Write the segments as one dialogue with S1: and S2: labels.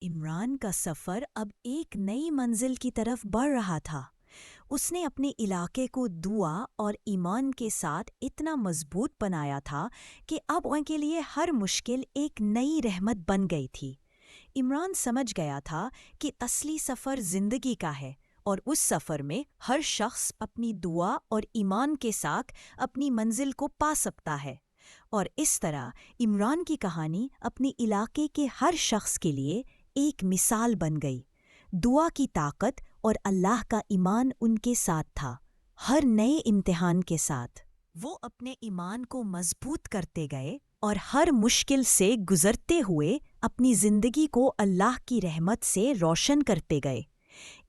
S1: عمران کا سفر اب ایک نئی منزل کی طرف بڑھ رہا تھا۔ اس نے اپنے علاقے کو دعا اور ایمان کے ساتھ اتنا مضبوط بنایا تھا کہ اب ان کے لیے ہر مشکل ایک نئی رحمت بن گئی تھی۔ عمران سمجھ گیا تھا کہ اصلی سفر زندگی کا ہے، اور اس سفر میں ہر شخص اپنی دعا اور ایمان کے ساتھ اپنی منزل کو پا سکتا ہے۔ اور اس طرح عمران کی کہانی اپنے علاقے کے ہر شخص کے لیے ایک مثال بن گئی۔ دعا کی طاقت اور اللہ کا ایمان ان کے ساتھ تھا۔ ہر نئے امتحان کے ساتھ وہ اپنے ایمان کو مضبوط کرتے گئے اور ہر مشکل سے گزرتے ہوئے اپنی زندگی کو اللہ کی رحمت سے روشن کرتے گئے۔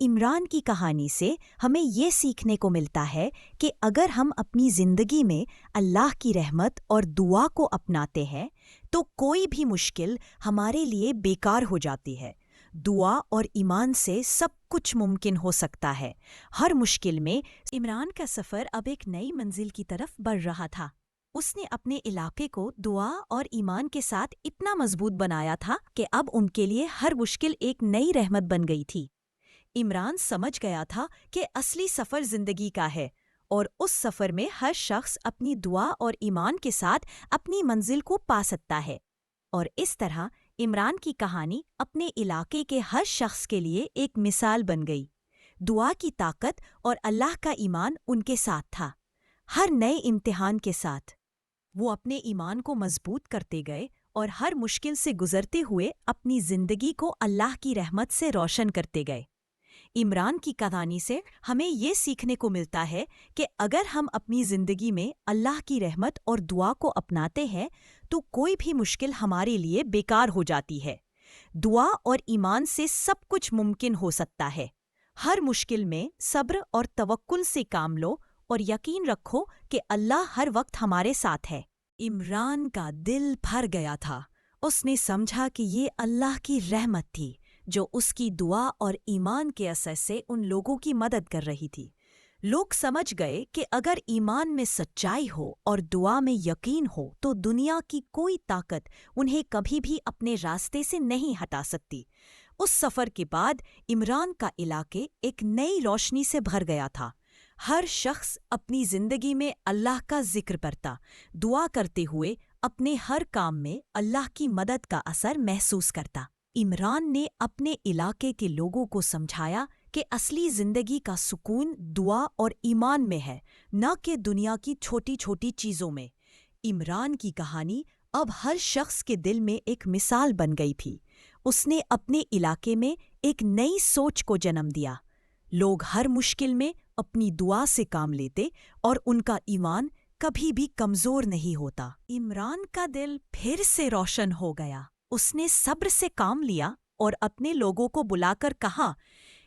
S1: عمران کی کہانی سے ہمیں یہ سیکھنے کو ملتا ہے کہ اگر ہم اپنی زندگی میں اللہ کی رحمت اور دعا کو اپناتے ہیں تو کوئی بھی مشکل ہمارے لیے بیکار ہو جاتی ہے۔ دعا اور ایمان سے سب کچھ ممکن ہو سکتا ہے۔ ہر مشکل میں عمران کا سفر اب ایک نئی منزل کی طرف بڑھ رہا تھا۔ اس نے اپنے علاقے کو دعا اور ایمان کے ساتھ اتنا مضبوط بنایا تھا کہ اب ان کے لیے ہر مشکل ایک نئی رحمت بن گئی تھی۔ عمران سمجھ گیا تھا کہ اصلی سفر زندگی کا ہے، اور اس سفر میں ہر شخص اپنی دعا اور ایمان کے ساتھ اپنی منزل کو پا سکتا ہے۔ اور اس طرح عمران کی کہانی اپنے علاقے کے ہر شخص کے لیے ایک مثال بن گئی۔ دعا کی طاقت اور اللہ کا ایمان ان کے ساتھ تھا۔ ہر نئے امتحان کے ساتھ وہ اپنے ایمان کو مضبوط کرتے گئے اور ہر مشکل سے گزرتے ہوئے اپنی زندگی کو اللہ کی رحمت سے روشن کرتے گئے۔ عمران کی کہانی سے ہمیں یہ سیکھنے کو ملتا ہے کہ اگر ہم اپنی زندگی میں اللہ کی رحمت اور دعا کو اپناتے ہیں تو کوئی بھی مشکل ہمارے لیے بیکار ہو جاتی ہے۔ دعا اور ایمان سے سب کچھ ممکن ہو سکتا ہے۔ ہر مشکل میں صبر اور توکل سے کام لو اور یقین رکھو کہ اللہ ہر وقت ہمارے ساتھ ہے۔ عمران کا دل بھر گیا تھا۔ اس نے سمجھا کہ یہ اللہ کی رحمت تھی جو اس کی دعا اور ایمان کے اثر سے ان لوگوں کی مدد کر رہی تھی۔ لوگ سمجھ گئے کہ اگر ایمان میں سچائی ہو اور دعا میں یقین ہو تو دنیا کی کوئی طاقت انہیں کبھی بھی اپنے راستے سے نہیں ہٹا سکتی۔ اس سفر کے بعد عمران کا علاقے ایک نئی روشنی سے بھر گیا تھا۔ ہر شخص اپنی زندگی میں اللہ کا ذکر کرتا، دعا کرتے ہوئے اپنے ہر کام میں اللہ کی مدد کا اثر محسوس کرتا۔ عمران نے اپنے علاقے کے لوگوں کو سمجھایا کہ اصلی زندگی کا سکون دعا اور ایمان میں ہے، نہ کہ دنیا کی چھوٹی چھوٹی چیزوں میں۔ عمران کی کہانی اب ہر شخص کے دل میں ایک مثال بن گئی تھی۔ اس نے اپنے علاقے میں ایک نئی سوچ کو جنم دیا۔ لوگ ہر مشکل میں اپنی دعا سے کام لیتے اور ان کا ایمان کبھی بھی کمزور نہیں ہوتا۔ عمران کا دل پھر سے روشن ہو گیا۔ اس نے صبر سے کام لیا اور اپنے لوگوں کو بلا کر کہا،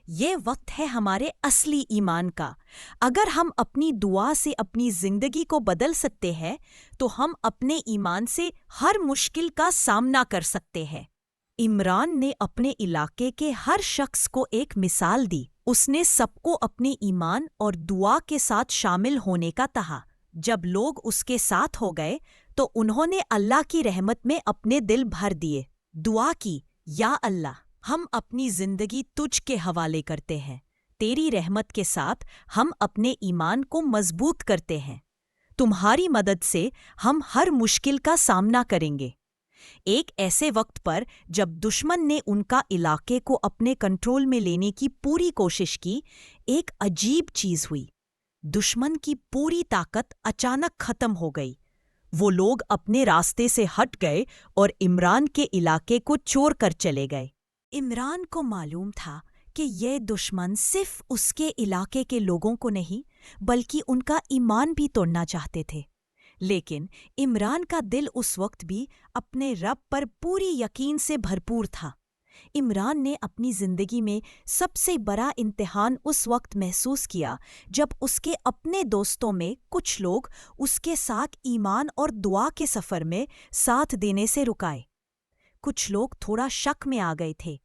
S1: یہ وقت ہے ہمارے اصلی ایمان کا۔ اگر ہم اپنی دعا سے اپنی زندگی کو بدل سکتے ہیں تو ہم اپنے ایمان سے ہر مشکل کا سامنا کر سکتے ہیں۔ عمران نے اپنے علاقے کے ہر شخص کو ایک مثال دی۔ اس نے سب کو اپنے ایمان اور دعا کے ساتھ شامل ہونے کا کہا۔ جب لوگ اس کے ساتھ ہو گئے تو انہوں نے اللہ کی رحمت میں اپنے دل بھر دیے۔ دعا کی، یا اللہ، ہم اپنی زندگی تجھ کے حوالے کرتے ہیں۔ تیری رحمت کے ساتھ ہم اپنے ایمان کو مضبوط کرتے ہیں۔ تمہاری مدد سے ہم ہر مشکل کا سامنا کریں گے۔ ایک ایسے وقت پر جب دشمن نے ان کا علاقے کو اپنے کنٹرول میں لینے کی پوری کوشش کی، ایک عجیب چیز ہوئی۔ دشمن کی پوری طاقت اچانک ختم ہو گئی۔ وہ لوگ اپنے راستے سے ہٹ گئے اور عمران کے علاقے کو چور کر چلے گئے۔ عمران کو معلوم تھا کہ یہ دشمن صرف اس کے علاقے کے لوگوں کو نہیں بلکہ ان کا ایمان بھی توڑنا چاہتے تھے۔ لیکن عمران کا دل اس وقت بھی اپنے رب پر پوری یقین سے بھرپور تھا۔ عمران نے اپنی زندگی میں سب سے بڑا امتحان اس وقت محسوس کیا جب اس کے اپنے دوستوں میں کچھ لوگ اس کے ساتھ ایمان اور دعا کے سفر میں ساتھ دینے سے رکائے۔ کچھ لوگ تھوڑا شک میں آ گئے تھے۔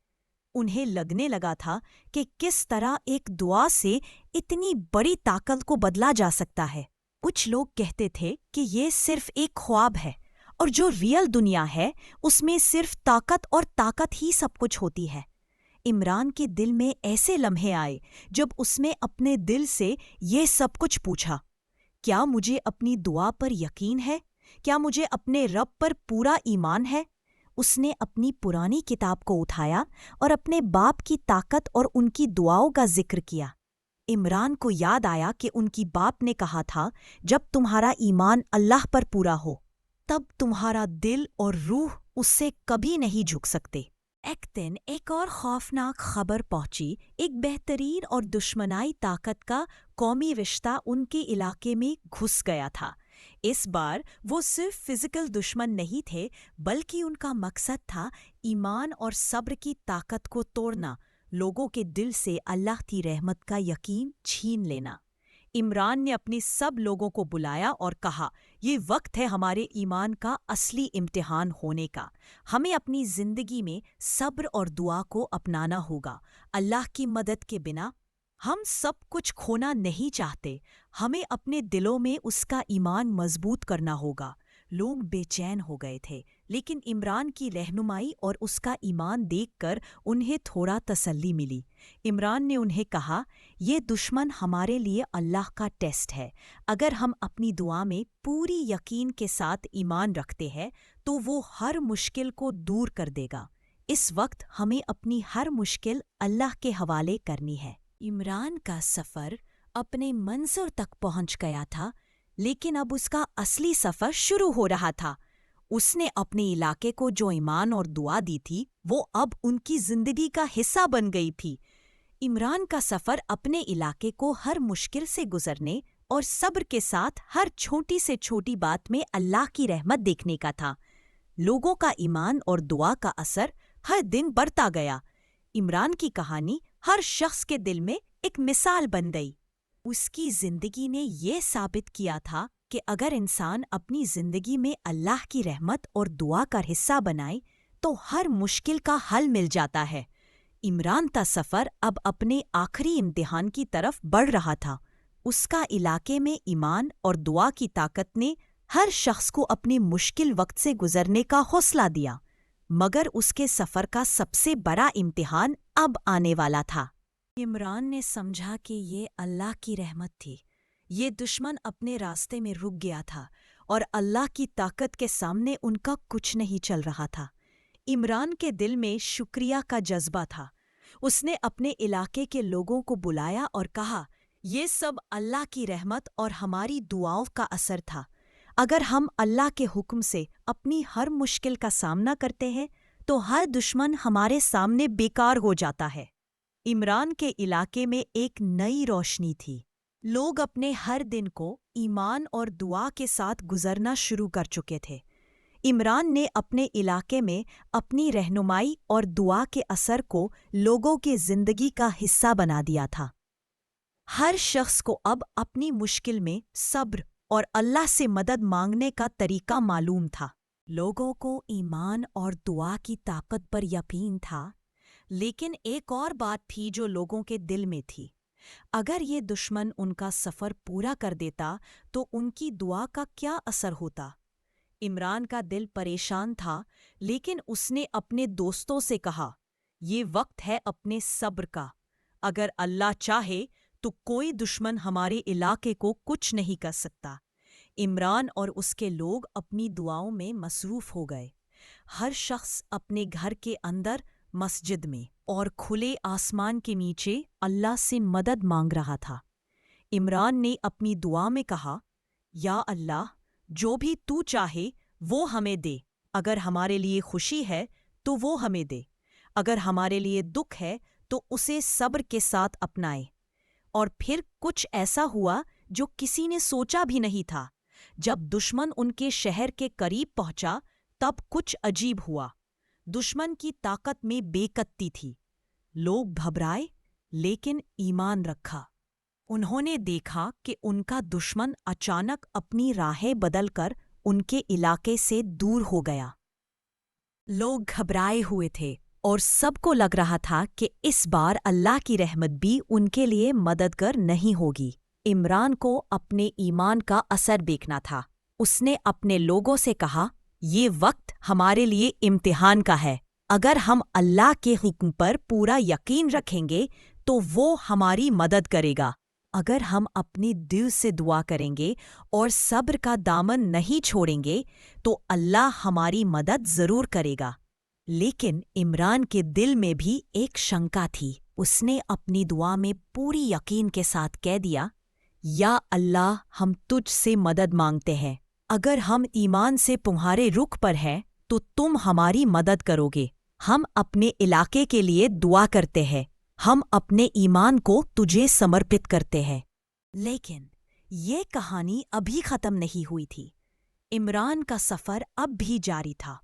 S1: انہیں لگنے لگا تھا کہ کس طرح ایک دعا سے اتنی بڑی طاقت کو بدلا جا سکتا ہے۔ کچھ لوگ کہتے تھے کہ یہ صرف ایک خواب ہے، اور جو ریئل دنیا ہے اس میں صرف طاقت اور طاقت ہی سب کچھ ہوتی ہے۔ عمران کے دل میں ایسے لمحے آئے جب اس نے اپنے دل سے یہ سب کچھ پوچھا، کیا مجھے اپنی دعا پر یقین ہے؟ کیا مجھے اپنے رب پر پورا ایمان ہے؟ اس نے اپنی پرانی کتاب کو اٹھایا اور اپنے باپ کی طاقت اور ان کی دعاؤں کا ذکر کیا۔ عمران کو یاد آیا کہ ان کی باپ نے کہا تھا، جب تمہارا ایمان اللہ پر پورا ہو تب تمہارا دل اور روح اس سے کبھی نہیں جھک سکتے۔ ایک دن ایک اور خوفناک خبر پہنچی۔ ایک بہترین اور دشمنائی طاقت کا قومی رشتہ ان کے علاقے میں گھس گیا تھا۔ اس بار وہ صرف فزیکل دشمن نہیں تھے، بلکہ ان کا مقصد تھا ایمان اور صبر کی طاقت کو توڑنا، لوگوں کے دل سے اللہ کی رحمت کا یقین چھین لینا۔ عمران نے اپنے سب لوگوں کو بلایا اور کہا، یہ وقت ہے ہمارے ایمان کا اصلی امتحان ہونے کا۔ ہمیں اپنی زندگی میں صبر اور دعا کو اپنانا ہوگا۔ اللہ کی مدد کے بنا ہم سب کچھ کھونا نہیں چاہتے، ہمیں اپنے دلوں میں اس کا ایمان مضبوط کرنا ہوگا۔ لوگ بے چین ہو گئے تھے، لیکن عمران کی رہنمائی اور اس کا ایمان دیکھ کر انہیں تھوڑا تسلی ملی۔ عمران نے انہیں کہا، یہ دشمن ہمارے لیے اللہ کا ٹیسٹ ہے۔ اگر ہم اپنی دعا میں پوری یقین کے ساتھ ایمان رکھتے ہیں تو وہ ہر مشکل کو دور کر دے گا۔ اس وقت ہمیں اپنی ہر مشکل اللہ کے حوالے کرنی ہے۔ عمران کا سفر اپنے منزل تک پہنچ گیا تھا، لیکن اب اس کا اصلی سفر شروع ہو رہا تھا۔ اس نے اپنے علاقے کو جو ایمان اور دعا دی تھی وہ اب ان کی زندگی کا حصہ بن گئی تھی۔ عمران کا سفر اپنے علاقے کو ہر مشکل سے گزرنے اور صبر کے ساتھ ہر چھوٹی سے چھوٹی بات میں اللہ کی رحمت دیکھنے کا تھا۔ لوگوں کا ایمان اور دعا کا اثر ہر دن بڑھتا گیا۔ عمران کی کہانی ہر شخص کے دل میں ایک مثال بن گئی۔ اس کی زندگی نے یہ ثابت کیا تھا کہ اگر انسان اپنی زندگی میں اللہ کی رحمت اور دعا کا حصہ بنائے تو ہر مشکل کا حل مل جاتا ہے۔ عمران کا سفر اب اپنے آخری امتحان کی طرف بڑھ رہا تھا۔ اس کا علاقے میں ایمان اور دعا کی طاقت نے ہر شخص کو اپنے مشکل وقت سے گزرنے کا حوصلہ دیا، مگر اس کے سفر کا سب سے بڑا امتحان اب آنے والا تھا۔ عمران نے سمجھا کہ یہ اللہ کی رحمت تھی۔ یہ دشمن اپنے راستے میں رک گیا تھا اور اللہ کی طاقت کے سامنے ان کا کچھ نہیں چل رہا تھا۔ عمران کے دل میں شکریہ کا جذبہ تھا۔ اس نے اپنے علاقے کے لوگوں کو بلایا اور کہا، یہ سب اللہ کی رحمت اور ہماری دعاؤں کا اثر تھا۔ اگر ہم اللہ کے حکم سے اپنی ہر مشکل کا سامنا کرتے ہیں تو ہر دشمن ہمارے سامنے بیکار ہو جاتا ہے۔ عمران کے علاقے میں ایک نئی روشنی تھی۔ لوگ اپنے ہر دن کو ایمان اور دعا کے ساتھ گزرنا شروع کر چکے تھے۔ عمران نے اپنے علاقے میں اپنی رہنمائی اور دعا کے اثر کو لوگوں کی زندگی کا حصہ بنا دیا تھا۔ ہر شخص کو اب اپنی مشکل میں صبر اور اللہ سے مدد مانگنے کا طریقہ معلوم تھا۔ لوگوں کو ایمان اور دعا کی طاقت پر یقین تھا، لیکن ایک اور بات تھی جو لوگوں کے دل میں تھی۔ اگر یہ دشمن ان کا سفر پورا کر دیتا تو ان کی دعا کا کیا اثر ہوتا؟ عمران کا دل پریشان تھا، لیکن اس نے اپنے دوستوں سے کہا، یہ وقت ہے اپنے صبر کا۔ اگر اللہ چاہے تو کوئی دشمن ہمارے علاقے کو کچھ نہیں کر سکتا۔ عمران اور اس کے لوگ اپنی دعاؤں میں مصروف ہو گئے۔ ہر شخص اپنے گھر کے اندر، مسجد میں اور کھلے آسمان کے نیچے اللہ سے مدد مانگ رہا تھا۔ عمران نے اپنی دعا میں کہا، یا اللہ، جو بھی تو چاہے وہ ہمیں دے۔ اگر ہمارے لیے خوشی ہے تو وہ ہمیں دے، اگر ہمارے لیے دکھ ہے تو اسے صبر کے ساتھ اپنائے۔ اور پھر کچھ ایسا ہوا جو کسی نے سوچا بھی نہیں تھا۔ جب دشمن ان کے شہر کے قریب پہنچا تب کچھ عجیب ہوا۔ دشمن کی طاقت میں بے قدری تھی۔ لوگ گھبرائے لیکن ایمان رکھا۔ انہوں نے دیکھا کہ ان کا دشمن اچانک اپنی راہیں بدل کر ان کے علاقے سے دور ہو گیا۔ لوگ گھبرائے ہوئے تھے اور سب کو لگ رہا تھا کہ اس بار اللہ کی رحمت بھی ان کے لیے مددگار نہیں ہوگی۔ عمران کو اپنے ایمان کا اثر دیکھنا تھا۔ اس نے اپنے لوگوں سے کہا، یہ وقت ہمارے لیے امتحان کا ہے۔ اگر ہم اللہ کے حکم پر پورا یقین رکھیں گے تو وہ ہماری مدد کرے گا۔ اگر ہم اپنے دل سے دعا کریں گے اور صبر کا دامن نہیں چھوڑیں گے تو اللہ ہماری مدد ضرور کرے گا۔ لیکن عمران کے دل میں بھی ایک شنکا تھی۔ اس نے اپنی دعا میں پوری یقین کے ساتھ کہہ دیا، یا اللہ، ہم تجھ سے مدد مانگتے ہیں۔ اگر ہم ایمان سے تمہارے رخ پر ہیں تو تم ہماری مدد کرو گے۔ ہم اپنے علاقے کے لیے دعا کرتے ہیں۔ ہم اپنے ایمان کو تجھے سمرپت کرتے ہیں۔ لیکن یہ کہانی ابھی ختم نہیں ہوئی تھی۔ عمران کا سفر اب بھی جاری تھا۔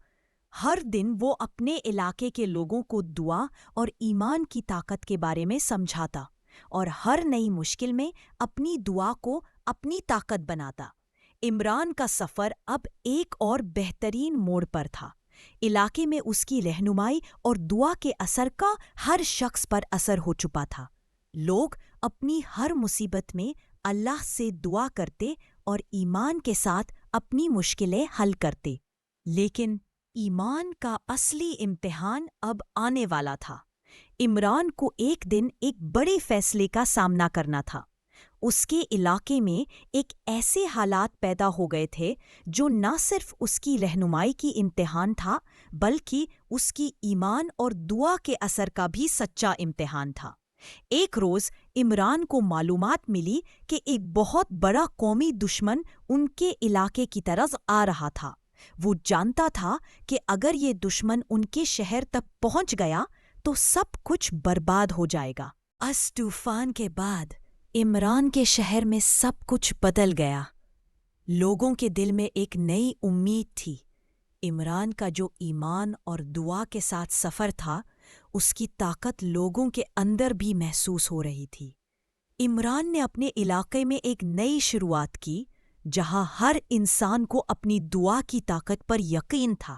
S1: ہر دن وہ اپنے علاقے کے لوگوں کو دعا اور ایمان کی طاقت کے بارے میں سمجھاتا اور ہر نئی مشکل میں اپنی دعا کو اپنی طاقت بناتا۔ عمران کا سفر اب ایک اور بہترین موڑ پر تھا۔ علاقے میں اس کی رہنمائی اور دعا کے اثر کا ہر شخص پر اثر ہو چکا تھا۔ لوگ اپنی ہر مصیبت میں اللہ سے دعا کرتے اور ایمان کے ساتھ اپنی مشکلیں حل کرتے۔ لیکن ایمان کا اصلی امتحان اب آنے والا تھا۔ عمران کو ایک دن ایک بڑے فیصلے کا سامنا کرنا تھا۔ اس کے علاقے میں ایک ایسے حالات پیدا ہو گئے تھے جو نہ صرف اس کی رہنمائی کی امتحان تھا بلکہ اس کی ایمان اور دعا کے اثر کا بھی سچا امتحان تھا۔ ایک روز عمران کو معلومات ملی کہ ایک بہت بڑا قومی دشمن ان کے علاقے کی طرف آ رہا تھا۔ وہ جانتا تھا کہ اگر یہ دشمن ان کے شہر تک پہنچ گیا تو سب کچھ برباد ہو جائے گا۔ اس طوفان کے بعد عمران کے شہر میں سب کچھ بدل گیا۔ لوگوں کے دل میں ایک نئی امید تھی۔ عمران کا جو ایمان اور دعا کے ساتھ سفر تھا، اس کی طاقت لوگوں کے اندر بھی محسوس ہو رہی تھی۔ عمران نے اپنے علاقے میں ایک نئی شروعات کی، جہاں ہر انسان کو اپنی دعا کی طاقت پر یقین تھا۔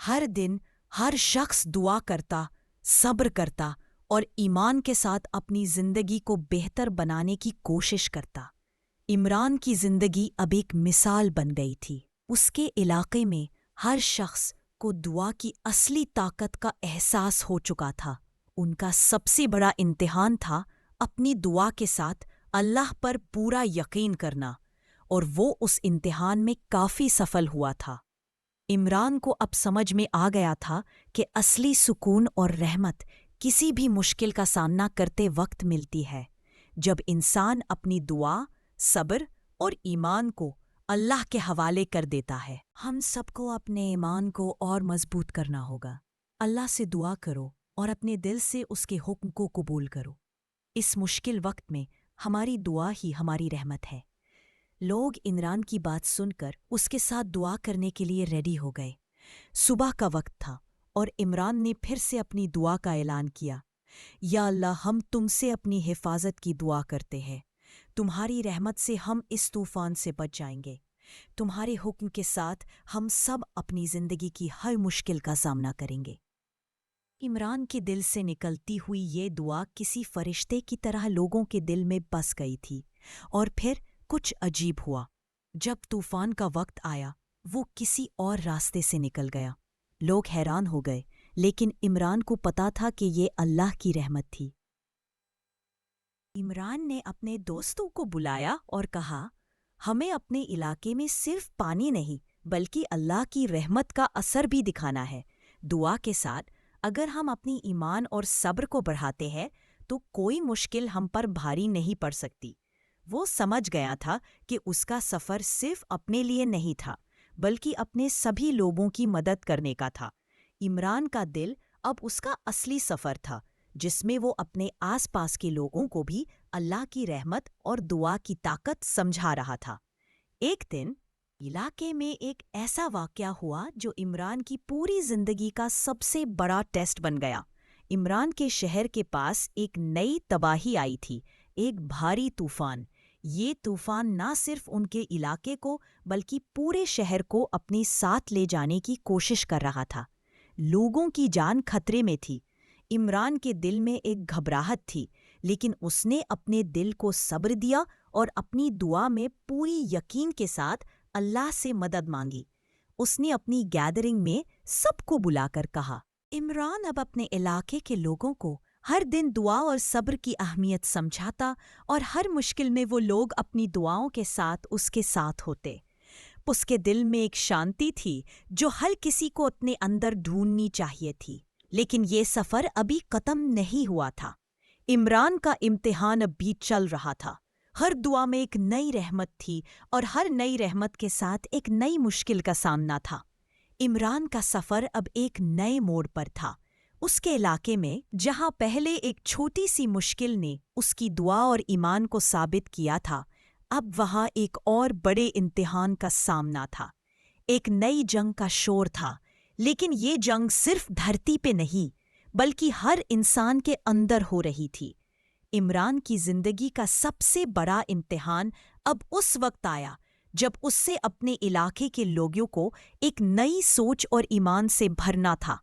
S1: ہر دن ہر شخص دعا کرتا، صبر کرتا اور ایمان کے ساتھ اپنی زندگی کو بہتر بنانے کی کوشش کرتا۔ عمران کی زندگی اب ایک مثال بن گئی تھی۔ اس کے علاقے میں ہر شخص کو دعا کی اصلی طاقت کا احساس ہو چکا تھا۔ ان کا سب سے بڑا امتحان تھا اپنی دعا کے ساتھ اللہ پر پورا یقین کرنا، اور وہ اس امتحان میں کافی سفل ہوا تھا۔ عمران کو اب سمجھ میں آ گیا تھا کہ اصلی سکون اور رحمت کسی بھی مشکل کا سامنا کرتے وقت ملتی ہے، جب انسان اپنی دعا، صبر اور ایمان کو اللہ کے حوالے کر دیتا ہے۔ ہم سب کو اپنے ایمان کو اور مضبوط کرنا ہوگا۔ اللہ سے دعا کرو اور اپنے دل سے اس کے حکم کو قبول کرو۔ اس مشکل وقت میں ہماری دعا ہی ہماری رحمت ہے۔ لوگ عمران کی بات سن کر اس کے ساتھ دعا کرنے کے لیے ریڈی ہو گئے۔ صبح کا وقت تھا اور عمران نے پھر سے اپنی دعا کا اعلان کیا، یا اللہ، ہم تم سے اپنی حفاظت کی دعا کرتے ہیں۔ تمہاری رحمت سے ہم اس طوفان سے بچ جائیں گے۔ تمہارے حکم کے ساتھ ہم سب اپنی زندگی کی ہر مشکل کا سامنا کریں گے۔ عمران کے دل سے نکلتی ہوئی یہ دعا کسی فرشتے کی طرح لوگوں کے دل میں بس گئی تھی۔ اور پھر کچھ عجیب ہوا۔ جب طوفان کا وقت آیا، وہ کسی اور راستے سے نکل گیا۔ لوگ حیران ہو گئے، لیکن عمران کو پتا تھا کہ یہ اللہ کی رحمت تھی۔ عمران نے اپنے دوستوں کو بلایا اور کہا، ہمیں اپنے علاقے میں صرف پانی نہیں بلکہ اللہ کی رحمت کا اثر بھی دکھانا ہے۔ دعا کے ساتھ اگر ہم اپنی ایمان اور صبر کو بڑھاتے ہیں تو کوئی مشکل ہم پر بھاری نہیں پڑ سکتی۔ وہ سمجھ گیا تھا کہ اس کا سفر صرف اپنے لیے نہیں تھا بلکہ اپنے سبھی لوگوں کی مدد کرنے کا تھا۔ عمران کا دل اب اس کا اصلی سفر تھا، جس میں وہ اپنے آس پاس کے لوگوں کو بھی اللہ کی رحمت اور دعا کی طاقت سمجھا رہا تھا۔ ایک دن علاقے میں ایک ایسا واقعہ ہوا جو عمران کی پوری زندگی کا سب سے بڑا ٹیسٹ بن گیا۔ عمران کے شہر کے پاس ایک نئی تباہی آئی تھی، ایک بھاری طوفان۔ یہ طوفان نہ صرف ان کے علاقے کو بلکہ پورے شہر کو اپنے ساتھ لے جانے کی کوشش کر رہا تھا۔ لوگوں کی جان خطرے میں تھی۔ عمران کے دل میں ایک گھبراہٹ تھی، لیکن اس نے اپنے دل کو صبر دیا اور اپنی دعا میں پوری یقین کے ساتھ اللہ سے مدد مانگی۔ اس نے اپنی گیدرنگ میں سب کو بلا کر کہا، عمران اب اپنے علاقے کے لوگوں کو ہر دن دعا اور صبر کی اہمیت سمجھاتا اور ہر مشکل میں وہ لوگ اپنی دعاؤں کے ساتھ اس کے ساتھ ہوتے۔ اس کے دل میں ایک شانتی تھی جو ہر کسی کو اپنے اندر ڈھونڈنی چاہیے تھی۔ لیکن یہ سفر ابھی ختم نہیں ہوا تھا۔ عمران کا امتحان اب بھی چل رہا تھا۔ ہر دعا میں ایک نئی رحمت تھی اور ہر نئی رحمت کے ساتھ ایک نئی مشکل کا سامنا تھا۔ عمران کا سفر اب ایک نئے موڑ پر تھا۔ اس کے علاقے میں جہاں پہلے ایک چھوٹی سی مشکل نے اس کی دعا اور ایمان کو ثابت کیا تھا، اب وہاں ایک اور بڑے امتحان کا سامنا تھا۔ ایک نئی جنگ کا شور تھا، لیکن یہ جنگ صرف دھرتی پہ نہیں بلکہ ہر انسان کے اندر ہو رہی تھی۔ عمران کی زندگی کا سب سے بڑا امتحان اب اس وقت آیا جب اس سے اپنے علاقے کے لوگوں کو ایک نئی سوچ اور ایمان سے بھرنا تھا۔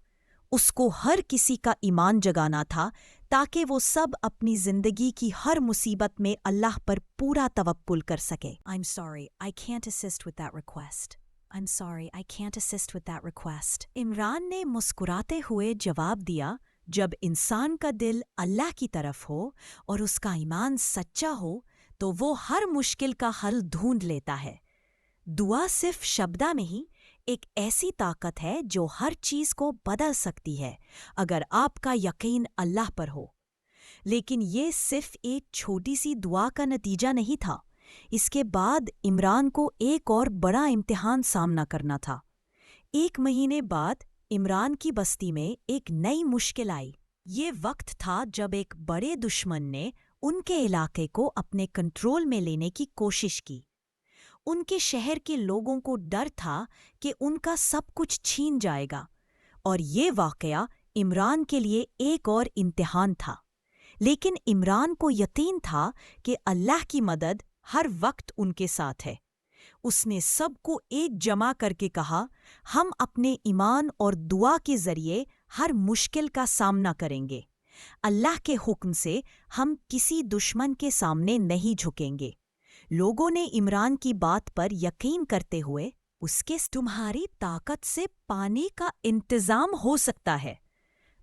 S1: اس کو ہر کسی کا ایمان جگانا تھا تاکہ وہ سب اپنی زندگی کی ہر مصیبت میں اللہ پر پورا توکل کر سکے۔ I'm sorry, I can't assist with that request. I'm sorry, I can't assist with that request. Imran نے مسکراتے ہوئے جواب دیا، جب انسان کا دل اللہ کی طرف ہو اور اس کا ایمان سچا ہو تو وہ ہر مشکل کا حل ڈھونڈ لیتا ہے۔ دعا صرف شبدہ میں ہی ایک ایسی طاقت ہے جو ہر چیز کو بدل سکتی ہے اگر آپ کا یقین اللہ پر ہو۔ لیکن یہ صرف ایک چھوٹی سی دعا کا نتیجہ نہیں تھا۔ اس کے بعد عمران کو ایک اور بڑا امتحان سامنا کرنا تھا۔ 1 مہینے بعد عمران کی بستی میں ایک نئی مشکل آئی۔ یہ وقت تھا جب ایک بڑے دشمن نے ان کے علاقے کو اپنے کنٹرول میں لینے کی کوشش کی۔ ان کے شہر کے لوگوں کو ڈر تھا کہ ان کا سب کچھ چھین جائے گا، اور یہ واقعہ عمران کے لیے ایک اور امتحان تھا۔ لیکن عمران کو یقین تھا کہ اللہ کی مدد ہر وقت ان کے ساتھ ہے۔ اس نے سب کو ایک جمع کر کے کہا، ہم اپنے ایمان اور دعا کے ذریعے ہر مشکل کا سامنا کریں گے۔ اللہ کے حکم سے ہم کسی دشمن کے سامنے نہیں جھکیں گے۔ لوگوں نے عمران کی بات پر یقین کرتے ہوئے اس کے تمہاری طاقت سے پانی کا انتظام ہو سکتا ہے،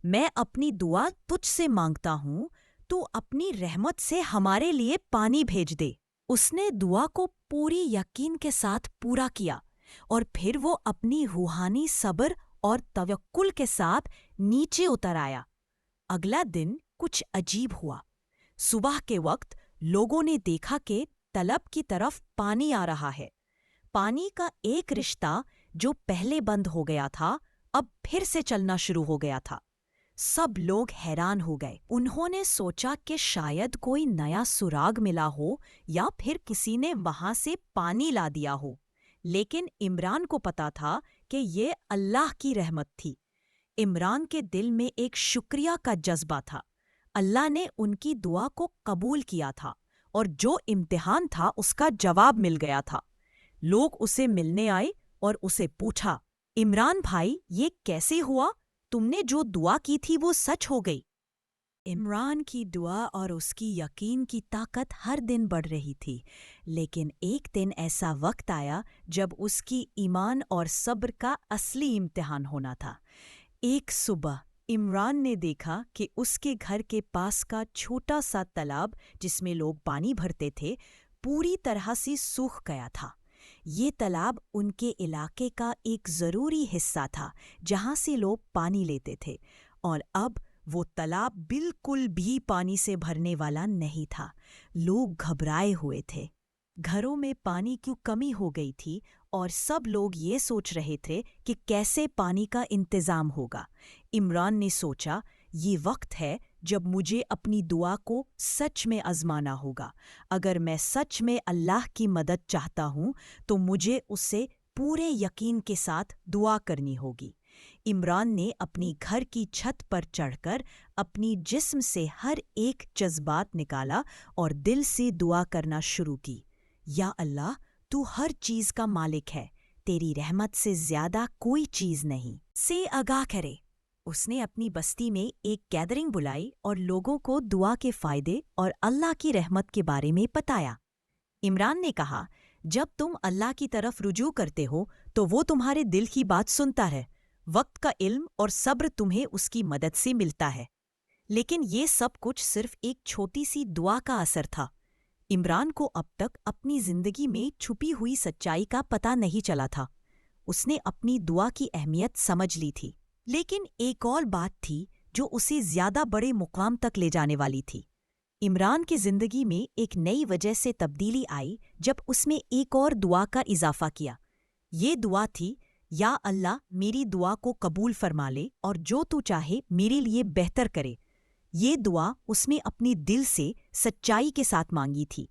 S1: میں اپنی دعا تجھ سے مانگتا ہوں، تو اپنی رحمت سے ہمارے لیے پانی بھیج دے۔ اس نے دعا کو پوری یقین کے ساتھ پورا کیا، اور پھر وہ اپنی روحانی صبر اور توکل کے ساتھ نیچے اتر آیا۔ اگلا دن کچھ عجیب ہوا۔ صبح کے وقت لوگوں نے دیکھا کہ طلب کی طرف پانی آ رہا ہے۔ پانی کا ایک رشتہ جو پہلے بند ہو گیا تھا اب پھر سے چلنا شروع ہو گیا تھا۔ سب لوگ حیران ہو گئے۔ انہوں نے سوچا کہ شاید کوئی نیا سراغ ملا ہو یا پھر کسی نے وہاں سے پانی لا دیا ہو، لیکن عمران کو پتا تھا کہ یہ اللہ کی رحمت تھی۔ عمران کے دل میں ایک شکریہ کا جذبہ تھا۔ اللہ نے ان کی دعا کو قبول کیا تھا، اور جو امتحان تھا اس کا جواب مل گیا تھا۔ لوگ اسے ملنے آئے اور اسے پوچھا، عمران بھائی یہ کیسے ہوا؟ تم نے جو دعا کی تھی وہ سچ ہو گئی۔ عمران کی دعا اور اس کی یقین کی طاقت ہر دن بڑھ رہی تھی، لیکن ایک دن ایسا وقت آیا جب اس کی ایمان اور صبر کا اصلی امتحان ہونا تھا۔ ایک صبح عمران نے دیکھا کہ اس کے گھر کے پاس کا چھوٹا سا تالاب جس میں لوگ پانی بھرتے تھے پوری طرح سے سوکھ گیا تھا۔ یہ تالاب ان کے علاقے کا ایک ضروری حصہ تھا جہاں سے لوگ پانی لیتے تھے، اور اب وہ تالاب بالکل بھی پانی سے بھرنے والا نہیں تھا۔ لوگ گھبرائے ہوئے تھے۔ گھروں میں پانی کی کمی ہو گئی تھی اور سب لوگ یہ سوچ رہے تھے کہ کیسے پانی کا انتظام ہوگا۔ عمران نے سوچا، یہ وقت ہے جب مجھے اپنی دعا کو سچ میں آزمانا ہوگا۔ اگر میں سچ میں اللہ کی مدد چاہتا ہوں تو مجھے اس سے پورے یقین کے ساتھ دعا کرنی ہوگی۔ عمران نے اپنی گھر کی چھت پر چڑھ کر اپنی جسم سے ہر ایک جذبات نکالا اور دل سے دعا کرنا شروع کی۔ یا اللہ، تو ہر چیز کا مالک ہے، تیری رحمت سے زیادہ کوئی چیز نہیں سے آگاہ کرے۔ اس نے اپنی بستی میں ایک گیدرنگ بلائی اور لوگوں کو دعا کے فائدے اور اللہ کی رحمت کے بارے میں بتایا۔ عمران نے کہا، جب تم اللہ کی طرف رجوع کرتے ہو تو وہ تمہارے دل کی بات سنتا ہے. وقت کا علم اور صبر تمہیں اس کی مدد سے ملتا ہے. لیکن یہ سب کچھ صرف ایک چھوٹی سی دعا کا اثر تھا. عمران کو اب تک اپنی زندگی میں چھپی ہوئی سچائی کا پتہ نہیں چلا تھا. اس نے اپنی دعا کی اہمیت سمجھ لی تھی. لیکن ایک اور بات تھی جو اسے زیادہ بڑے مقام تک لے جانے والی تھی. عمران کی زندگی میں ایک نئی وجہ سے تبدیلی آئی جب اس میں ایک اور دعا کا اضافہ کیا. یہ دعا تھی، یا اللہ میری دعا کو قبول فرما لے اور جو تو چاہے میرے لیے بہتر کرے. یہ دعا اس نے اپنی دل سے سچائی کے ساتھ مانگی تھی.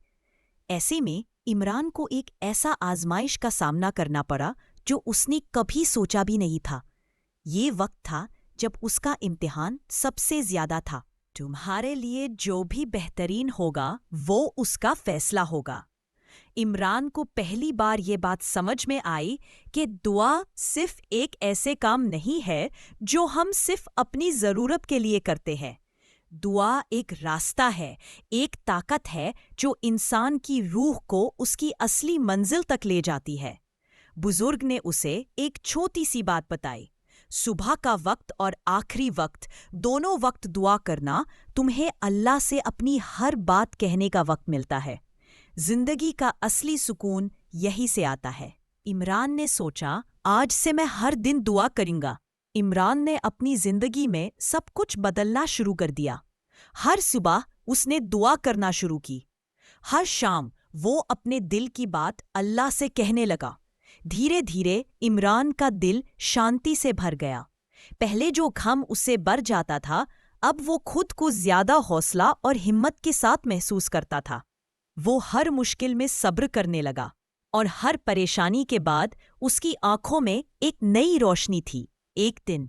S1: ایسے میں عمران کو ایک ایسا آزمائش کا سامنا کرنا پڑا جو اس نے کبھی سوچا بھی نہیں تھا. یہ وقت تھا جب اس کا امتحان سب سے زیادہ تھا. تمہارے لیے جو بھی بہترین ہوگا وہ اس کا فیصلہ ہوگا. عمران کو پہلی بار یہ بات سمجھ میں آئی کہ دعا صرف ایک ایسے کام نہیں ہے جو ہم صرف اپنی ضرورت کے لیے کرتے ہیں. دعا ایک راستہ ہے، ایک طاقت ہے جو انسان کی روح کو اس کی اصلی منزل تک لے جاتی ہے. بزرگ نے اسے ایک چھوٹی سی بات بتائی. صبح کا وقت اور آخری وقت، دونوں وقت دعا کرنا تمہیں اللہ سے اپنی ہر بات کہنے کا وقت ملتا ہے. زندگی کا اصلی سکون یہی سے آتا ہے. عمران نے سوچا، آج سے میں ہر دن دعا کروں گا. عمران نے اپنی زندگی میں سب کچھ بدلنا شروع کر دیا. ہر صبح اس نے دعا کرنا شروع کی. ہر شام وہ اپنے دل کی بات اللہ سے کہنے لگا. دھیرے دھیرے عمران کا دل شانتی سے بھر گیا. پہلے جو غم اسے بر جاتا تھا، اب وہ خود کو زیادہ حوصلہ اور ہمت کے ساتھ محسوس کرتا تھا. وہ ہر مشکل میں صبر کرنے لگا اور ہر پریشانی کے بعد اس کی آنکھوں میں ایک نئی روشنی تھی. ایک دن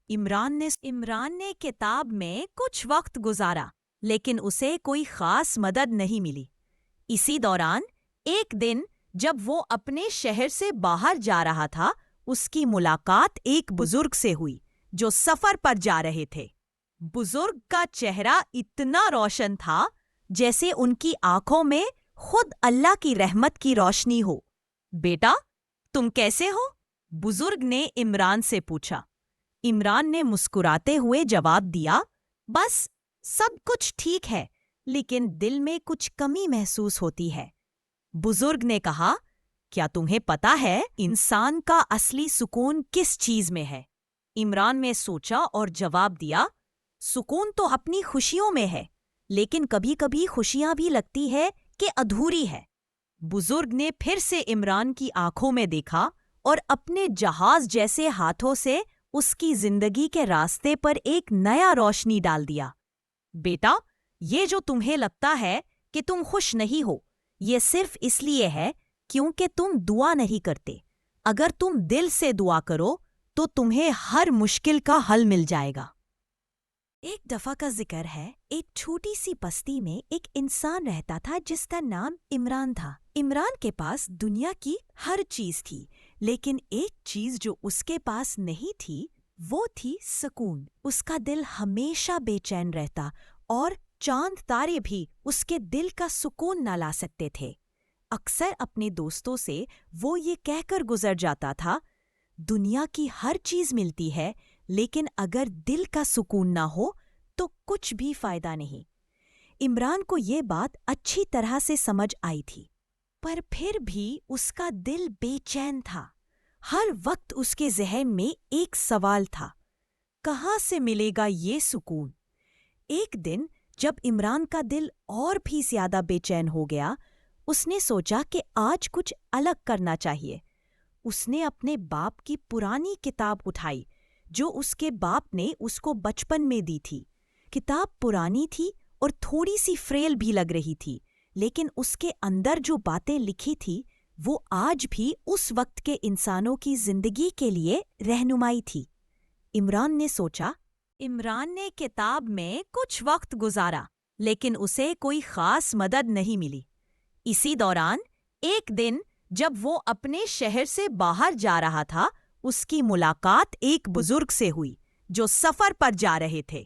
S1: عمران نے کتاب میں کچھ وقت گزارا، لیکن اسے کوئی خاص مدد نہیں ملی. اسی دوران ایک دن جب وہ اپنے شہر سے باہر جا رہا تھا، اس کی ملاقات ایک بزرگ سے ہوئی جو سفر پر جا رہے تھے. بزرگ کا چہرہ اتنا روشن تھا جیسے ان کی آنکھوں میں خود اللہ کی رحمت کی روشنی ہو. بیٹا، تم کیسے ہو؟ بزرگ نے عمران سے پوچھا. عمران نے مسکراتے ہوئے جواب دیا، بس سب کچھ ٹھیک ہے، لیکن دل میں کچھ کمی محسوس ہوتی ہے. بزرگ نے کہا، کیا تمہیں پتہ ہے انسان کا اصلی سکون کس چیز میں ہے؟ عمران نے سوچا اور جواب دیا، سکون تو اپنی خوشیوں میں ہے، لیکن کبھی کبھی خوشیاں بھی لگتی ہے کہ ادھوری ہے. بزرگ نے پھر سے عمران کی آنکھوں میں دیکھا اور اپنے جہاز جیسے ہاتھوں سے اس کی زندگی کے راستے پر ایک نیا روشنی ڈال دیا. بیٹا، یہ جو تمہیں لگتا ہے کہ تم خوش نہیں ہو، یہ صرف اس لیے ہے کیونکہ تم دعا نہیں کرتے. اگر تم دل سے دعا کرو تو تمہیں ہر مشکل کا حل مل جائے گا. ایک دفعہ کا ذکر ہے، ایک چھوٹی سی بستی میں ایک انسان رہتا تھا جس کا نام عمران تھا. عمران کے پاس دنیا کی ہر چیز تھی، لیکن ایک چیز جو اس کے پاس نہیں تھی وہ تھی سکون. اس کا دل ہمیشہ بے چین رہتا اور چاند تارے بھی اس کے دل کا سکون نہ لا سکتے تھے. اکثر اپنے دوستوں سے وہ یہ کہہ کر گزر جاتا تھا، دنیا کی ہر چیز ملتی ہے، لیکن اگر دل کا سکون نہ ہو تو کچھ بھی فائدہ نہیں. عمران کو یہ بات اچھی طرح سے سمجھ آئی تھی، پر پھر بھی اس کا دل بے چین تھا. ہر وقت اس کے ذہن میں ایک سوال تھا، کہاں سے ملے گا یہ سکون؟ ایک دن جب عمران کا دل اور بھی زیادہ بے چین ہو گیا، اس نے سوچا کہ آج کچھ الگ کرنا چاہیے. اس نے اپنے باپ کی پرانی کتاب اٹھائی جو اس کے باپ نے اس کو بچپن میں دی تھی. کتاب پرانی تھی اور تھوڑی سی فریل بھی لگ رہی تھی، لیکن اس کے اندر جو باتیں لکھی تھی وہ آج بھی اس وقت کے انسانوں کی زندگی کے لیے رہنمائی تھی. عمران نے سوچا. عمران نے کتاب میں کچھ وقت گزارا، لیکن اسے کوئی خاص مدد نہیں ملی. اسی دوران ایک دن جب وہ اپنے شہر سے باہر جا رہا تھا، اس کی ملاقات ایک بزرگ سے ہوئی جو سفر پر جا رہے تھے.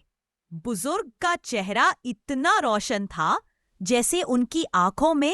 S1: بزرگ کا چہرہ اتنا روشن تھا جیسے ان کی آنکھوں میں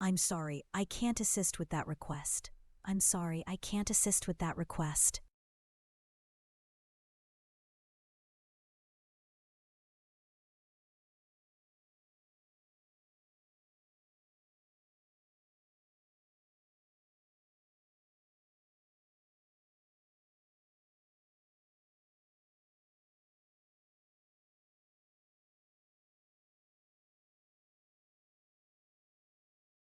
S1: I'm sorry, I can't assist with that request. I'm sorry, I can't assist with that request.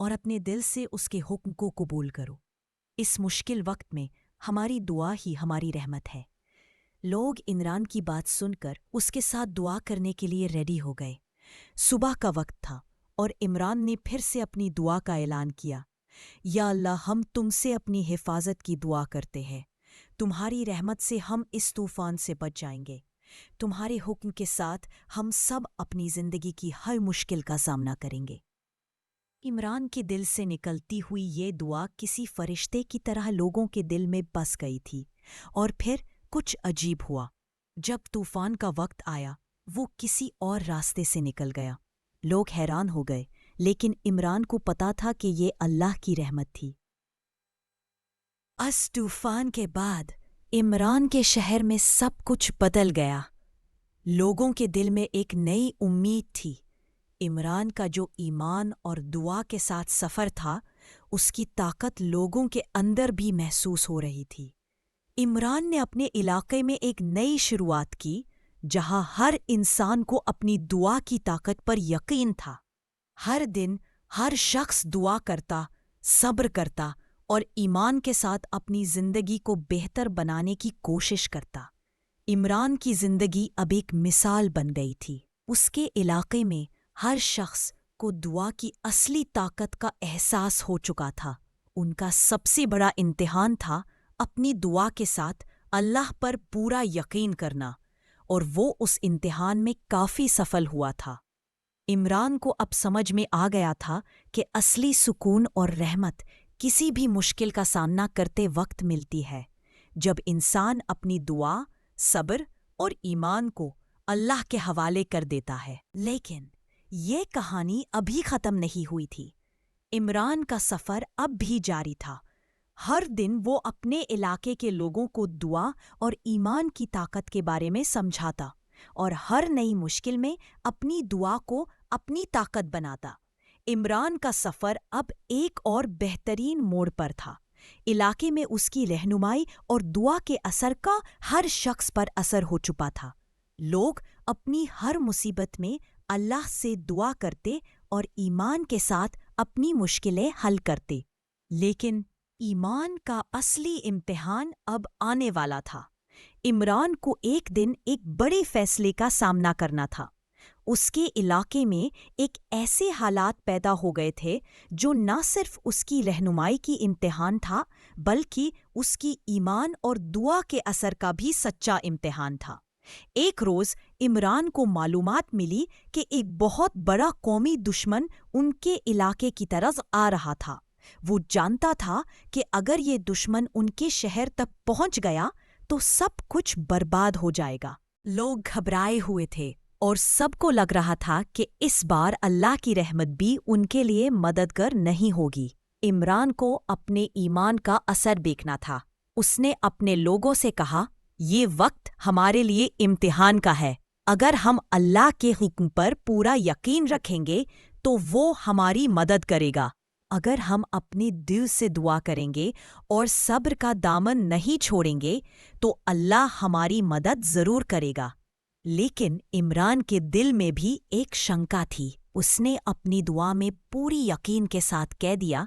S1: اور اپنے دل سے اس کے حکم کو قبول کرو۔ اس مشکل وقت میں ہماری دعا ہی ہماری رحمت ہے۔ لوگ عمران کی بات سن کر اس کے ساتھ دعا کرنے کے لیے ریڈی ہو گئے۔ صبح کا وقت تھا اور عمران نے پھر سے اپنی دعا کا اعلان کیا، یا اللہ، ہم تم سے اپنی حفاظت کی دعا کرتے ہیں۔ تمہاری رحمت سے ہم اس طوفان سے بچ جائیں گے۔ تمہارے حکم کے ساتھ ہم سب اپنی زندگی کی ہر مشکل کا سامنا کریں گے۔ عمران کے دل سے نکلتی ہوئی یہ دعا کسی فرشتے کی طرح لوگوں کے دل میں بس گئی تھی۔ اور پھر کچھ عجیب ہوا۔ جب طوفان کا وقت آیا، وہ کسی اور راستے سے نکل گیا۔ لوگ حیران ہو گئے، لیکن عمران کو پتا تھا کہ یہ اللہ کی رحمت تھی۔ اس طوفان کے بعد عمران کے شہر میں سب کچھ بدل گیا۔ لوگوں کے دل میں ایک نئی امید تھی۔ عمران کا جو ایمان اور دعا کے ساتھ سفر تھا، اس کی طاقت لوگوں کے اندر بھی محسوس ہو رہی تھی۔ عمران نے اپنے علاقے میں ایک نئی شروعات کی، جہاں ہر انسان کو اپنی دعا کی طاقت پر یقین تھا۔ ہر دن ہر شخص دعا کرتا، صبر کرتا اور ایمان کے ساتھ اپنی زندگی کو بہتر بنانے کی کوشش کرتا۔ عمران کی زندگی اب ایک مثال بن گئی تھی۔ اس کے علاقے میں ہر شخص کو دعا کی اصلی طاقت کا احساس ہو چکا تھا۔ ان کا سب سے بڑا امتحان تھا اپنی دعا کے ساتھ اللہ پر پورا یقین کرنا، اور وہ اس امتحان میں کافی سفل ہوا تھا۔ عمران کو اب سمجھ میں آ گیا تھا کہ اصلی سکون اور رحمت کسی بھی مشکل کا سامنا کرتے وقت ملتی ہے، جب انسان اپنی دعا، صبر اور ایمان کو اللہ کے حوالے کر دیتا ہے۔ لیکن یہ کہانی ابھی ختم نہیں ہوئی تھی۔ عمران کا سفر اب بھی جاری تھا۔ ہر دن وہ اپنے علاقے کے لوگوں کو دعا اور ایمان کی طاقت کے بارے میں سمجھاتا، اور ہر نئی مشکل میں اپنی دعا کو اپنی طاقت بناتا۔ عمران کا سفر اب ایک اور بہترین موڑ پر تھا۔ علاقے میں اس کی رہنمائی اور دعا کے اثر کا ہر شخص پر اثر ہو چکا تھا۔ لوگ اپنی ہر مصیبت میں اللہ سے دعا کرتے اور ایمان کے ساتھ اپنی مشکلیں حل کرتے۔ لیکن ایمان کا اصلی امتحان اب آنے والا تھا۔ عمران کو ایک دن ایک بڑے فیصلے کا سامنا کرنا تھا۔ اس کے علاقے میں ایک ایسے حالات پیدا ہو گئے تھے جو نہ صرف اس کی رہنمائی کی امتحان تھا، بلکہ اس کی ایمان اور دعا کے اثر کا بھی سچا امتحان تھا۔ ایک روز عمران کو معلومات ملی کہ ایک بہت بڑا قومی دشمن ان کے علاقے کی طرف آ رہا تھا۔ وہ جانتا تھا کہ اگر یہ دشمن ان کے شہر تک پہنچ گیا تو سب کچھ برباد ہو جائے گا۔ لوگ گھبرائے ہوئے تھے اور سب کو لگ رہا تھا کہ اس بار اللہ کی رحمت بھی ان کے لیے مددگار نہیں ہوگی۔ عمران کو اپنے ایمان کا اثر دیکھنا تھا۔ اس نے اپنے لوگوں سے کہا، یہ وقت ہمارے لیے امتحان کا ہے۔ اگر ہم اللہ کے حکم پر پورا یقین رکھیں گے تو وہ ہماری مدد کرے گا۔ اگر ہم اپنے دل سے دعا کریں گے اور صبر کا دامن نہیں چھوڑیں گے تو اللہ ہماری مدد ضرور کرے گا۔ لیکن عمران کے دل میں بھی ایک شنکا تھی۔ اس نے اپنی دعا میں پوری یقین کے ساتھ کہہ دیا،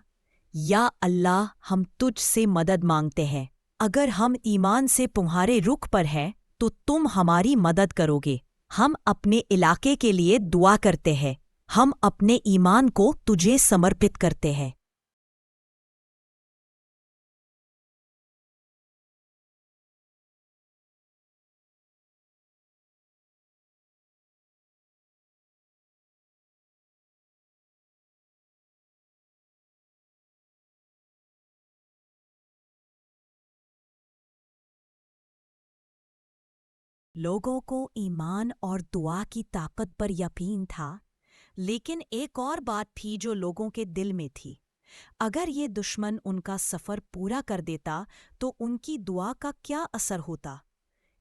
S1: یا اللہ، ہم تجھ سے مدد مانگتے ہیں۔ اگر ہم ایمان سے تمہارے رخ پر ہیں تو تم ہماری مدد کرو گے۔ ہم اپنے علاقے کے لیے دعا کرتے ہیں۔ ہم اپنے ایمان کو تجھے سمرپت کرتے ہیں۔ لوگوں کو ایمان اور دعا کی طاقت پر یقین تھا، لیکن ایک اور بات تھی جو لوگوں کے دل میں تھی۔ اگر یہ دشمن ان کا سفر پورا کر دیتا تو ان کی دعا کا کیا اثر ہوتا؟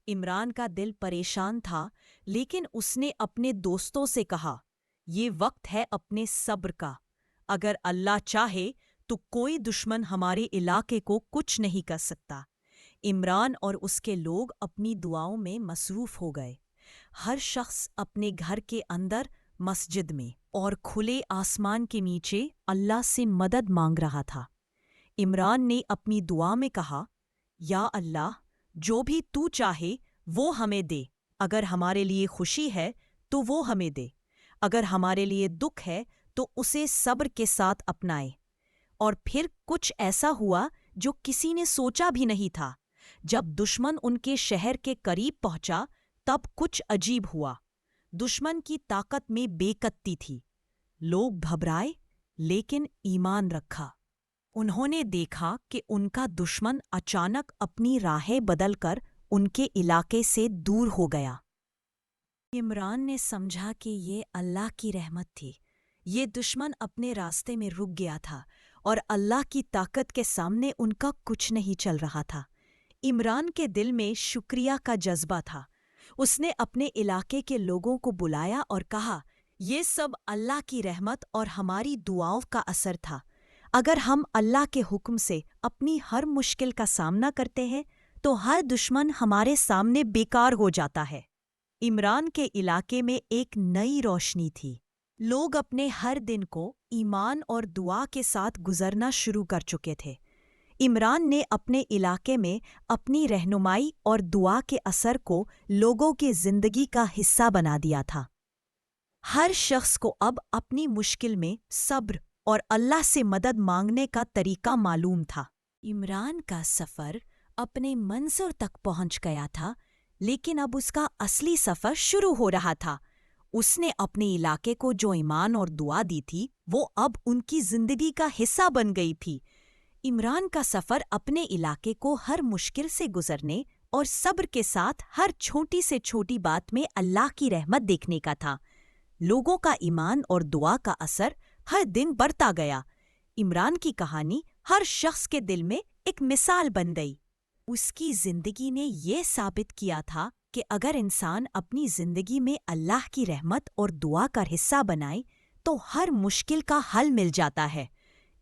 S1: عمران کا دل پریشان تھا، لیکن اس نے اپنے دوستوں سے کہا، یہ وقت ہے اپنے صبر کا۔ اگر اللہ چاہے تو کوئی دشمن ہمارے علاقے کو کچھ نہیں کر سکتا۔ عمران اور اس کے لوگ اپنی دعاؤں میں مصروف ہو گئے۔ ہر شخص اپنے گھر کے اندر، مسجد میں اور کھلے آسمان کے نیچے اللہ سے مدد مانگ رہا تھا۔ عمران نے اپنی دعا میں کہا، یا اللہ، جو بھی تو چاہے وہ ہمیں دے۔ اگر ہمارے لیے خوشی ہے تو وہ ہمیں دے، اگر ہمارے لیے دکھ ہے تو اسے صبر کے ساتھ اپنائے۔ اور پھر کچھ ایسا ہوا جو کسی نے سوچا بھی نہیں تھا۔ جب دشمن ان کے شہر کے قریب پہنچا تب کچھ عجیب ہوا۔ دشمن کی طاقت میں بے قدری تھی۔ لوگ گھبرائے لیکن ایمان رکھا۔ انہوں نے دیکھا کہ ان کا دشمن اچانک اپنی راہیں بدل کر ان کے علاقے سے دور ہو گیا۔ عمران نے سمجھا کہ یہ اللہ کی رحمت تھی۔ یہ دشمن اپنے راستے میں رک گیا تھا اور اللہ کی طاقت کے سامنے ان کا کچھ نہیں چل رہا تھا۔ عمران کے دل میں شکریہ کا جذبہ تھا۔ اس نے اپنے علاقے کے لوگوں کو بلایا اور کہا، یہ سب اللہ کی رحمت اور ہماری دعاؤں کا اثر تھا۔ اگر ہم اللہ کے حکم سے اپنی ہر مشکل کا سامنا کرتے ہیں تو ہر دشمن ہمارے سامنے بیکار ہو جاتا ہے۔ عمران کے علاقے میں ایک نئی روشنی تھی۔ لوگ اپنے ہر دن کو ایمان اور دعا کے ساتھ گزرنا شروع کر چکے تھے۔ عمران نے اپنے علاقے میں اپنی رہنمائی اور دعا کے اثر کو لوگوں کی زندگی کا حصہ بنا دیا تھا۔ ہر شخص کو اب اپنی مشکل میں صبر اور اللہ سے مدد مانگنے کا طریقہ معلوم تھا۔ عمران کا سفر اپنے منزل تک پہنچ گیا تھا، لیکن اب اس کا اصلی سفر شروع ہو رہا تھا۔ اس نے اپنے علاقے کو جو ایمان اور دعا دی تھی وہ اب ان کی زندگی کا حصہ بن گئی تھی۔ عمران کا سفر اپنے علاقے کو ہر مشکل سے گزرنے اور صبر کے ساتھ ہر چھوٹی سے چھوٹی بات میں اللہ کی رحمت دیکھنے کا تھا۔ لوگوں کا ایمان اور دعا کا اثر ہر دن بڑھتا گیا۔ عمران کی کہانی ہر شخص کے دل میں ایک مثال بن گئی۔ اس کی زندگی نے یہ ثابت کیا تھا کہ اگر انسان اپنی زندگی میں اللہ کی رحمت اور دعا کا حصہ بنائے تو ہر مشکل کا حل مل جاتا ہے۔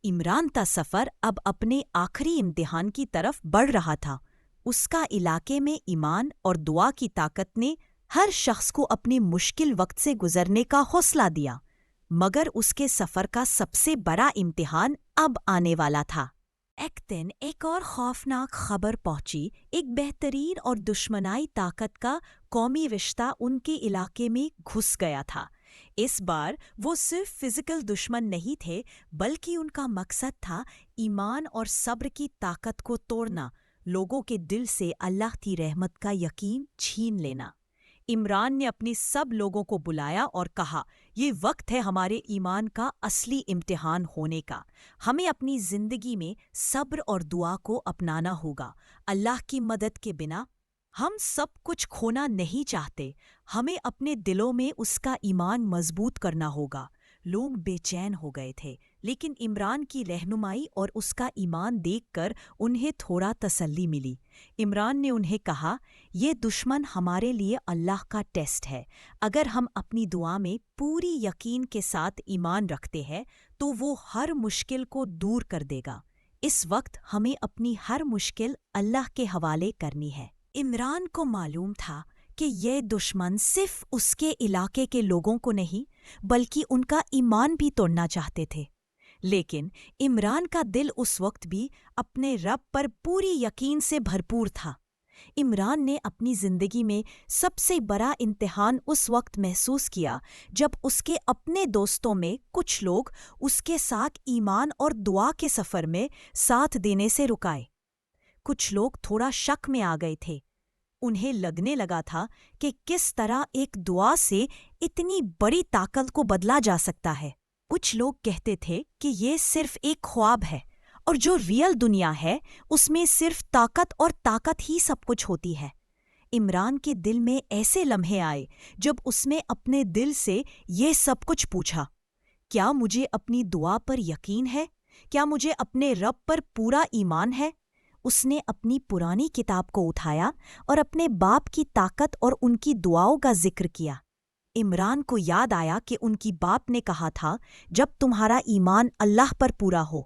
S1: عمران کا سفر اب اپنے آخری امتحان کی طرف بڑھ رہا تھا۔ اس کا علاقے میں ایمان اور دعا کی طاقت نے ہر شخص کو اپنے مشکل وقت سے گزرنے کا حوصلہ دیا، مگر اس کے سفر کا سب سے بڑا امتحان اب آنے والا تھا۔ ایک دن ایک اور خوفناک خبر پہنچی۔ ایک بہترین اور دشمنائی طاقت کا قومی رشتہ ان کے علاقے میں گھس گیا تھا۔ اس بار وہ صرف فزیکل دشمن نہیں تھے، بلکہ ان کا مقصد تھا ایمان اور صبر کی طاقت کو توڑنا، لوگوں کے دل سے اللہ کی رحمت کا یقین چھین لینا۔ عمران نے اپنی سب لوگوں کو بلایا اور کہا، یہ وقت ہے ہمارے ایمان کا اصلی امتحان ہونے کا۔ ہمیں اپنی زندگی میں صبر اور دعا کو اپنانا ہوگا۔ اللہ کی مدد کے بنا ہم سب کچھ کھونا نہیں چاہتے۔ ہمیں اپنے دلوں میں اس کا ایمان مضبوط کرنا ہوگا۔ لوگ بے چین ہو گئے تھے، لیکن عمران کی رہنمائی اور اس کا ایمان دیکھ کر انہیں تھوڑا تسلی ملی۔ عمران نے انہیں کہا، یہ دشمن ہمارے لیے اللہ کا ٹیسٹ ہے۔ اگر ہم اپنی دعا میں پوری یقین کے ساتھ ایمان رکھتے ہیں تو وہ ہر مشکل کو دور کر دے گا۔ اس وقت ہمیں اپنی ہر مشکل اللہ کے حوالے کرنی ہے۔ عمران کو معلوم تھا کہ یہ دشمن صرف اس کے علاقے کے لوگوں کو نہیں بلکہ ان کا ایمان بھی توڑنا چاہتے تھے، لیکن عمران کا دل اس وقت بھی اپنے رب پر پوری یقین سے بھرپور تھا۔ عمران نے اپنی زندگی میں سب سے بڑا امتحان اس وقت محسوس کیا جب اس کے اپنے دوستوں میں کچھ لوگ اس کے ساتھ ایمان اور دعا کے سفر میں ساتھ دینے سے رکائے۔ کچھ لوگ تھوڑا شک میں آ گئے تھے۔ انہیں لگنے لگا تھا کہ کس طرح ایک دعا سے اتنی بڑی طاقت کو بدلا جا سکتا ہے۔ کچھ لوگ کہتے تھے کہ یہ صرف ایک خواب ہے اور جو ریئل دنیا ہے اس میں صرف طاقت ہی سب کچھ ہوتی ہے۔ عمران کے دل میں ایسے لمحے آئے جب اس نے اپنے دل سے یہ سب کچھ پوچھا، کیا مجھے اپنی دعا پر یقین ہے؟ کیا مجھے اپنے رب پر پورا ایمان ہے؟ اس نے اپنی پرانی کتاب کو اٹھایا اور اپنے باپ کی طاقت اور ان کی دعاؤں کا ذکر کیا۔ عمران کو یاد آیا کہ ان کی باپ نے کہا تھا، جب تمہارا ایمان اللہ پر پورا ہو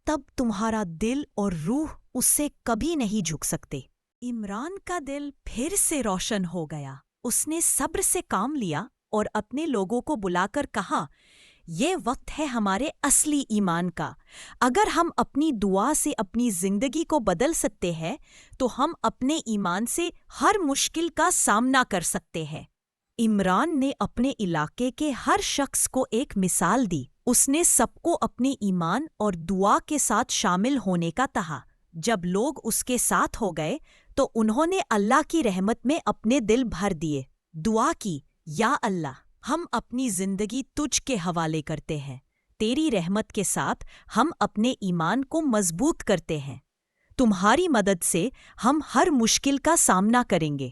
S1: تب تمہارا دل اور روح اس سے کبھی نہیں جھک سکتے۔ عمران کا دل پھر سے روشن ہو گیا۔ اس نے صبر سے کام لیا اور اپنے لوگوں کو بلا کر کہا، یہ وقت ہے ہمارے اصلی ایمان کا۔ اگر ہم اپنی دعا سے اپنی زندگی کو بدل سکتے ہیں تو ہم اپنے ایمان سے ہر مشکل کا سامنا کر سکتے ہیں۔ عمران نے اپنے علاقے کے ہر شخص کو ایک مثال دی۔ اس نے سب کو اپنے ایمان اور دعا کے ساتھ شامل ہونے کا کہا۔ جب لوگ اس کے ساتھ ہو گئے تو انہوں نے اللہ کی رحمت میں اپنے دل بھر دیے۔ دعا کی، یا اللہ، ہم اپنی زندگی تجھ کے حوالے کرتے ہیں۔ تیری رحمت کے ساتھ ہم اپنے ایمان کو مضبوط کرتے ہیں۔ تمہاری مدد سے ہم ہر مشکل کا سامنا کریں گے۔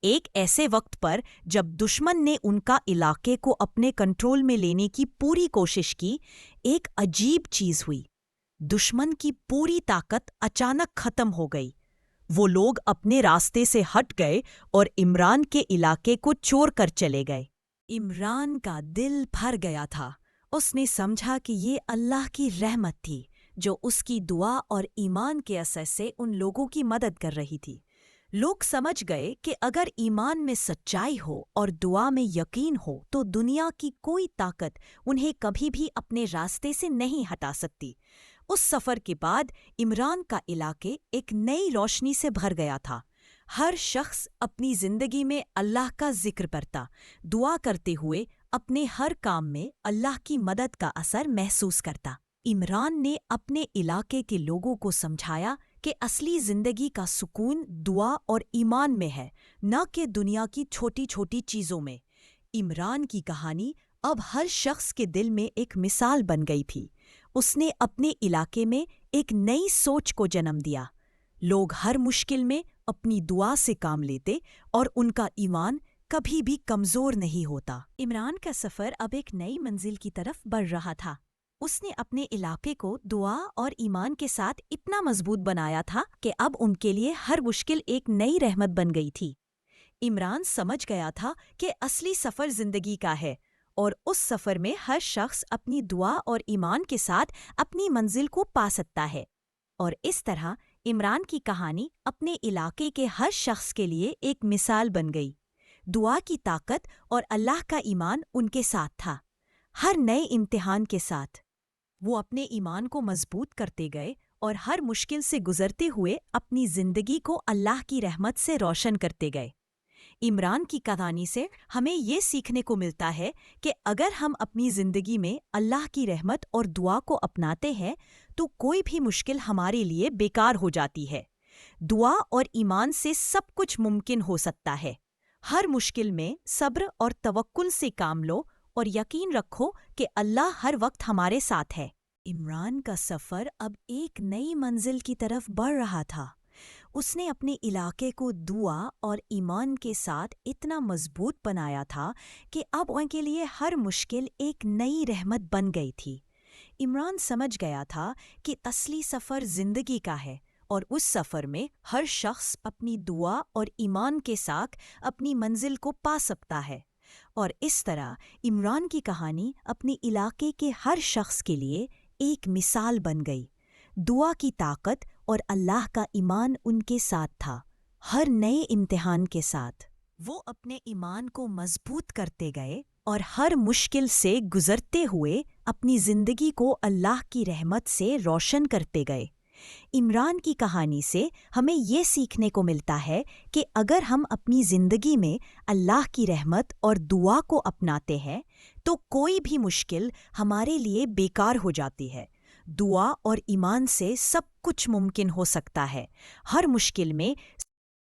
S1: ایک ایسے وقت پر جب دشمن نے ان کا علاقے کو اپنے کنٹرول میں لینے کی پوری کوشش کی، ایک عجیب چیز ہوئی۔ دشمن کی پوری طاقت اچانک ختم ہو گئی۔ وہ لوگ اپنے راستے سے ہٹ گئے اور عمران کے علاقے کو چور کر چلے گئے۔ عمران کا دل بھر گیا تھا۔ اس نے سمجھا کہ یہ اللہ کی رحمت تھی جو اس کی دعا اور ایمان کے اثر سے ان لوگوں کی مدد کر رہی تھی۔ لوگ سمجھ گئے کہ اگر ایمان میں سچائی ہو اور دعا میں یقین ہو تو دنیا کی کوئی طاقت انہیں کبھی بھی اپنے راستے سے نہیں ہٹا سکتی۔ اس سفر کے بعد عمران کا علاقے ایک نئی روشنی سے بھر گیا تھا۔ ہر شخص اپنی زندگی میں اللہ کا ذکر کرتا، دعا کرتے ہوئے اپنے ہر کام میں اللہ کی مدد کا اثر محسوس کرتا۔ عمران نے اپنے علاقے کے لوگوں کو سمجھایا کہ اصلی زندگی کا سکون دعا اور ایمان میں ہے، نہ کہ دنیا کی چھوٹی چھوٹی چیزوں میں۔ عمران کی کہانی اب ہر شخص کے دل میں ایک مثال بن گئی تھی۔ اس نے اپنے علاقے میں ایک نئی سوچ کو جنم دیا۔ لوگ ہر مشکل میں اپنی دعا سے کام لیتے اور ان کا ایمان کبھی بھی کمزور نہیں ہوتا۔ عمران کا سفر اب ایک نئی منزل کی طرف بڑھ رہا تھا۔ اس نے اپنے علاقے کو دعا اور ایمان کے ساتھ اتنا مضبوط بنایا تھا کہ اب ان کے لیے ہر مشکل ایک نئی رحمت بن گئی تھی۔ عمران سمجھ گیا تھا کہ اصلی سفر زندگی کا ہے اور اس سفر میں ہر شخص اپنی دعا اور ایمان کے ساتھ اپنی منزل کو پا سکتا ہے۔ اور اس طرح عمران کی کہانی اپنے علاقے کے ہر شخص کے لیے ایک مثال بن گئی۔ دعا کی طاقت اور اللہ کا ایمان ان کے ساتھ تھا۔ ہر نئے امتحان کے ساتھ وہ اپنے ایمان کو مضبوط کرتے گئے اور ہر مشکل سے گزرتے ہوئے اپنی زندگی کو اللہ کی رحمت سے روشن کرتے گئے۔ عمران کی کہانی سے ہمیں یہ سیکھنے کو ملتا ہے کہ اگر ہم اپنی زندگی میں اللہ کی رحمت اور دعا کو اپناتے ہیں تو کوئی بھی مشکل ہمارے لیے بیکار ہو جاتی ہے۔ دعا اور ایمان سے سب کچھ ممکن ہو سکتا ہے۔ ہر مشکل میں صبر اور توکل سے کام لو اور یقین رکھو کہ اللہ ہر وقت ہمارے ساتھ ہے۔ عمران کا سفر اب ایک نئی منزل کی طرف بڑھ رہا تھا۔ اس نے اپنے علاقے کو دعا اور ایمان کے ساتھ اتنا مضبوط بنایا تھا کہ اب ان کے لیے ہر مشکل ایک نئی رحمت بن گئی تھی۔ عمران سمجھ گیا تھا کہ اصلی سفر زندگی کا ہے اور اس سفر میں ہر شخص اپنی دعا اور ایمان کے ساتھ اپنی منزل کو پا سکتا ہے۔ اور اس طرح عمران کی کہانی اپنے علاقے کے ہر شخص کے لیے ایک مثال بن گئی۔ دعا کی طاقت اور اللہ کا ایمان ان کے ساتھ تھا۔ ہر نئے امتحان کے ساتھ وہ اپنے ایمان کو مضبوط کرتے گئے اور ہر مشکل سے گزرتے ہوئے اپنی زندگی کو اللہ کی رحمت سے روشن کرتے گئے۔ عمران کی کہانی سے ہمیں یہ سیکھنے کو ملتا ہے کہ اگر ہم اپنی زندگی میں اللہ کی رحمت اور دعا کو اپناتے ہیں تو کوئی بھی مشکل ہمارے لیے بیکار ہو جاتی ہے۔ دعا اور ایمان سے سب کچھ ممکن ہو سکتا ہے۔ ہر مشکل میں